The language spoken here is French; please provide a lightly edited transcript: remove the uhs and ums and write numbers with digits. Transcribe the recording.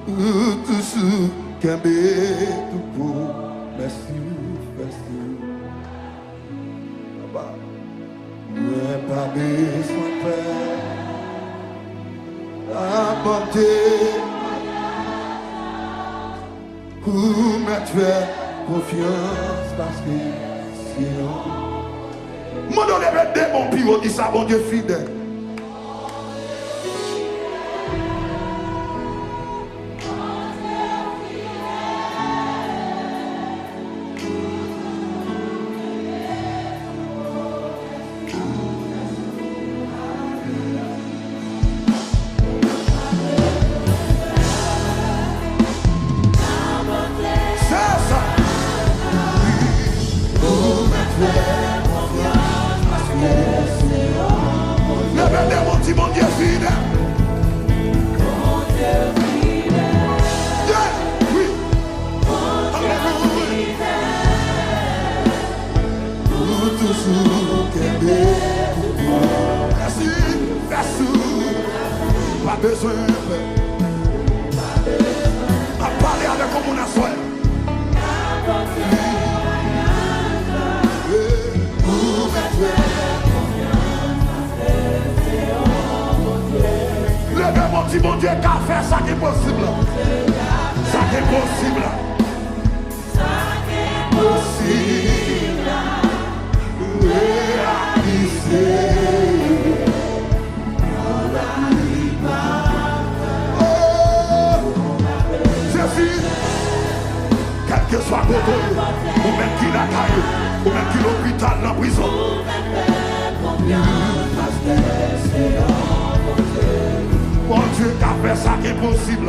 Toujours qu'un tout pour merci, merci. Là-bas, ouais, pas besoin de faire la bonté pour me faire confiance parce que sinon. Mon nom est des bons pivots, dit ça, bon Dieu fidèle. Pas besoin à parler avec mon assoir. Levez mon petit bon Dieu qui a fait ça qui est possible. Ça qui est possible. Ça qui est possible. Réaliser. Quel que soit le côté, ou même qui la caille, ou même qui l'hôpital, la prison. Bon Dieu qui a fait ça qui est possible.